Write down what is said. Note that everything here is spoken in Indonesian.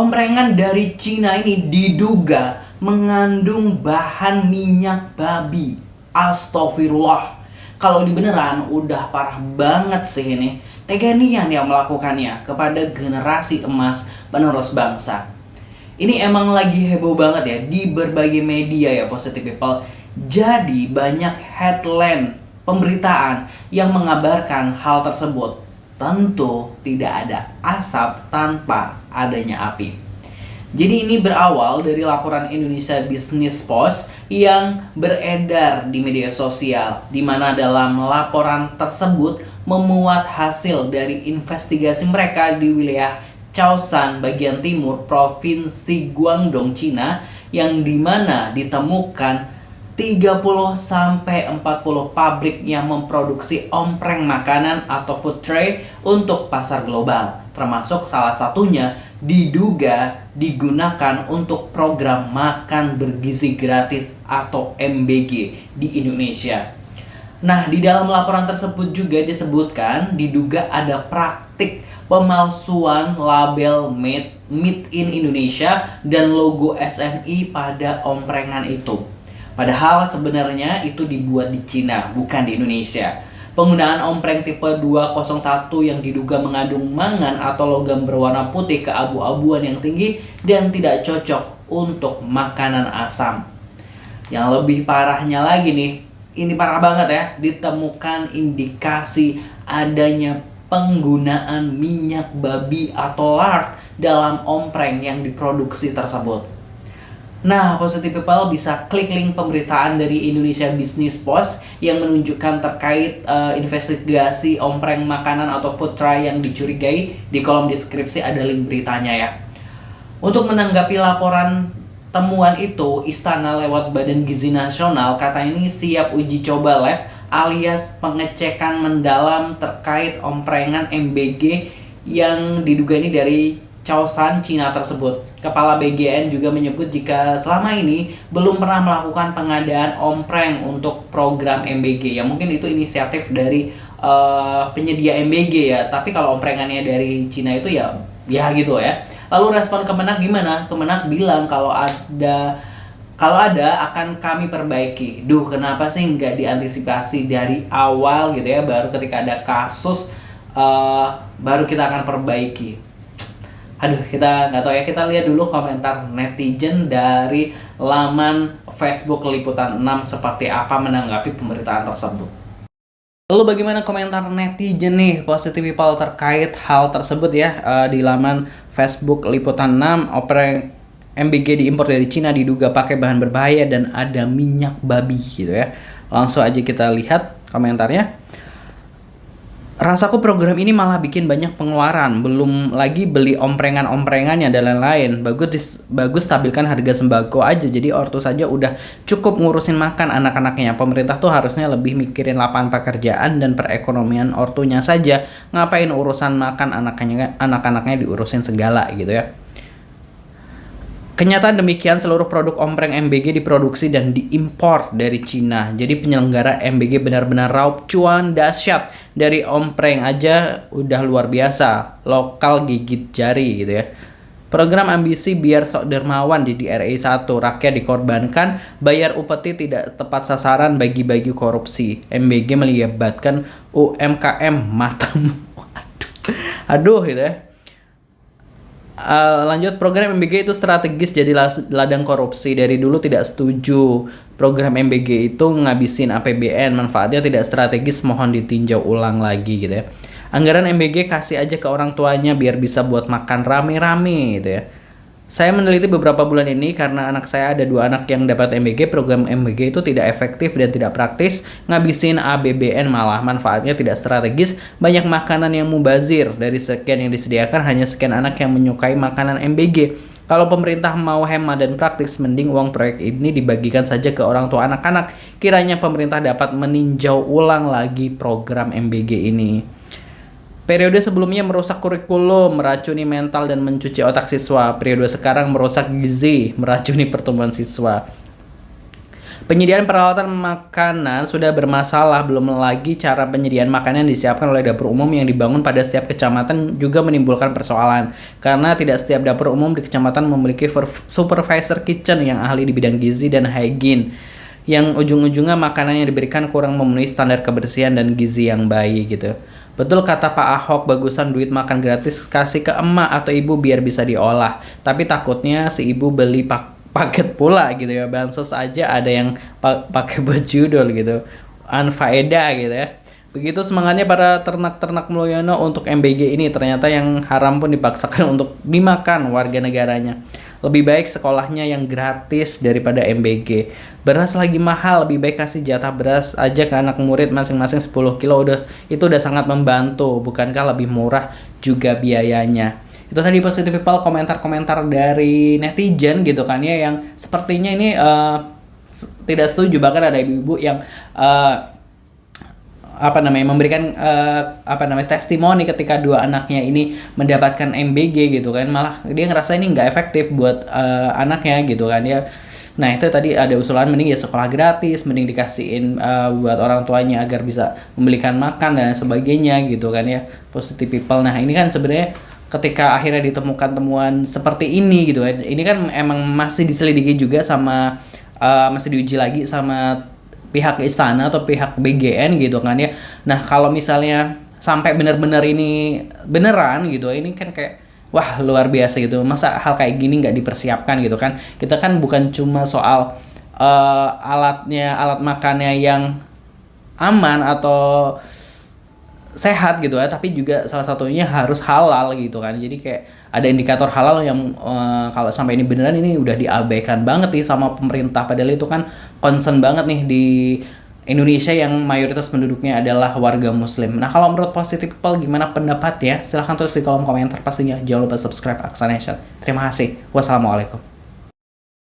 Omprengan dari Cina ini diduga mengandung bahan minyak babi. Astagfirullah. Kalau ini beneran udah parah banget sih ini. Tega nian yang melakukannya kepada generasi emas penerus bangsa. Ini emang lagi heboh banget ya di berbagai media ya Positive People. Jadi banyak headline pemberitaan yang mengabarkan hal tersebut. Tentu tidak ada asap tanpa adanya api. Jadi ini berawal dari laporan Indonesia Business Post yang beredar di media sosial, di mana dalam laporan tersebut memuat hasil dari investigasi mereka di wilayah Chaoshan bagian timur Provinsi Guangdong, Cina, yang dimana ditemukan 30-40 pabrik yang memproduksi ompreng makanan atau food tray untuk pasar global. Termasuk salah satunya diduga digunakan untuk program makan bergizi gratis atau MBG di Indonesia. Nah, di dalam laporan tersebut juga disebutkan diduga ada praktik pemalsuan label made in Indonesia dan logo SNI pada omprengan itu. Padahal sebenarnya itu dibuat di Cina, bukan di Indonesia. Penggunaan ompreng tipe 201 yang diduga mengandung mangan atau logam berwarna putih keabu-abuan yang tinggi dan tidak cocok untuk makanan asam. Yang lebih parahnya lagi nih, ini parah banget ya, ditemukan indikasi adanya penggunaan minyak babi atau lard dalam ompreng yang diproduksi tersebut. Nah, Positive People bisa klik link pemberitaan dari Indonesia Business Post yang menunjukkan terkait investigasi ompreng makanan atau food tray yang dicurigai. Di kolom deskripsi ada link beritanya ya. Untuk menanggapi laporan temuan itu, Istana lewat Badan Gizi Nasional katanya ini siap uji coba lab alias pengecekan mendalam terkait omprengan MBG yang diduga ini dari Chaoshan, Cina tersebut. Kepala BGN juga menyebut jika selama ini belum pernah melakukan pengadaan ompreng untuk program MBG. Ya mungkin itu inisiatif dari penyedia MBG ya. Tapi kalau omprengannya dari Cina itu ya gitu ya. Lalu respon Kemenak gimana? Kemenak bilang kalau ada akan kami perbaiki. Duh, kenapa sih nggak diantisipasi dari awal gitu ya? Baru ketika ada kasus baru kita akan perbaiki. Aduh, kita nggak tahu ya. Kita lihat dulu komentar netizen dari laman Facebook Liputan 6 seperti apa menanggapi pemberitaan tersebut. Lalu bagaimana komentar netizen nih Positive People terkait hal tersebut ya, di laman Facebook Liputan 6, ompreng MBG diimpor dari Cina diduga pakai bahan berbahaya dan ada minyak babi gitu ya. Langsung aja kita lihat komentarnya. Rasaku program ini malah bikin banyak pengeluaran, belum lagi beli omprengan-omprengannya dan lain-lain. Bagus stabilkan harga sembako aja, jadi ortu saja udah cukup ngurusin makan anak-anaknya. Pemerintah tuh harusnya lebih mikirin lapangan pekerjaan dan perekonomian ortunya saja. Ngapain urusan makan anak-anaknya diurusin segala gitu ya. Kenyataan demikian, seluruh produk ompreng MBG diproduksi dan diimpor dari Cina. Jadi penyelenggara MBG benar-benar raup cuan dahsyat. Dari ompreng aja udah luar biasa. Lokal gigit jari gitu ya. Program ambisi biar sok dermawan di RI 1. Rakyat dikorbankan, bayar upeti tidak tepat sasaran, bagi-bagi korupsi. MBG melibatkan UMKM matamu. Aduh gitu ya. Lanjut, program MBG itu strategis jadi ladang korupsi. Dari dulu tidak setuju program MBG itu ngabisin APBN, manfaatnya tidak strategis, mohon ditinjau ulang lagi gitu ya. Anggaran MBG kasih aja ke orang tuanya biar bisa buat makan rame-rame gitu ya. Saya meneliti beberapa bulan ini karena anak saya ada 2 anak yang dapat MBG. Program MBG itu tidak efektif dan tidak praktis, ngabisin APBN malah, manfaatnya tidak strategis, banyak makanan yang mubazir. Dari sekian yang disediakan hanya sekian anak yang menyukai makanan MBG. Kalau pemerintah mau hemat dan praktis, mending uang proyek ini dibagikan saja ke orang tua anak-anak. Kiranya pemerintah dapat meninjau ulang lagi program MBG ini. Periode sebelumnya merusak kurikulum, meracuni mental dan mencuci otak siswa. Periode sekarang merusak gizi, meracuni pertumbuhan siswa. Penyediaan peralatan makanan sudah bermasalah, belum lagi cara penyediaan makanan yang disiapkan oleh dapur umum yang dibangun pada setiap kecamatan juga menimbulkan persoalan. Karena tidak setiap dapur umum di kecamatan memiliki supervisor kitchen yang ahli di bidang gizi dan hygiene, yang ujung-ujungnya makanan yang diberikan kurang memenuhi standar kebersihan dan gizi yang baik gitu. Betul kata Pak Ahok, bagusan duit makan gratis kasih ke emak atau ibu biar bisa diolah. Tapi takutnya si ibu beli paket pula gitu ya, bansos aja ada yang pakai buat judul gitu, anfaedah gitu ya. Begitu semangatnya para ternak-ternak Mulyono untuk MBG ini, ternyata yang haram pun dipaksakan untuk dimakan warga negaranya. Lebih baik sekolahnya yang gratis daripada MBG. Beras lagi mahal, lebih baik kasih jatah beras aja ke anak murid masing-masing 10 kilo, itu udah sangat membantu. Bukankah lebih murah juga biayanya? Itu tadi Positive People, komentar-komentar dari netizen gitu kan ya, yang sepertinya ini tidak setuju. Bahkan ada ibu-ibu yang memberikan testimoni ketika dua anaknya ini mendapatkan MBG gitu kan, malah dia ngerasa ini nggak efektif buat anaknya gitu kan ya. Nah itu tadi ada usulan mending ya sekolah gratis, mending dikasihin buat orang tuanya agar bisa membelikan makan dan sebagainya gitu kan ya, Positive People. Nah ini kan sebenarnya ketika akhirnya ditemukan temuan seperti ini gitu kan, ini kan emang masih diselidiki juga sama masih diuji lagi sama pihak istana atau pihak BGN gitu kan ya. Nah kalau misalnya sampai benar-benar ini beneran gitu, ini kan kayak wah luar biasa gitu. Masa hal kayak gini nggak dipersiapkan gitu kan? Kita kan bukan cuma soal alat makannya yang aman atau sehat gitu ya, tapi juga salah satunya harus halal gitu kan. Jadi kayak ada indikator halal yang kalau sampai ini beneran, ini udah diabaikan banget nih sama pemerintah, padahal itu kan concern banget nih di Indonesia yang mayoritas penduduknya adalah warga muslim. Nah kalau menurut Positive People gimana pendapatnya? Silahkan tulis di kolom komentar pastinya. Jangan lupa subscribe Aksa Nation. Terima kasih. Wassalamualaikum.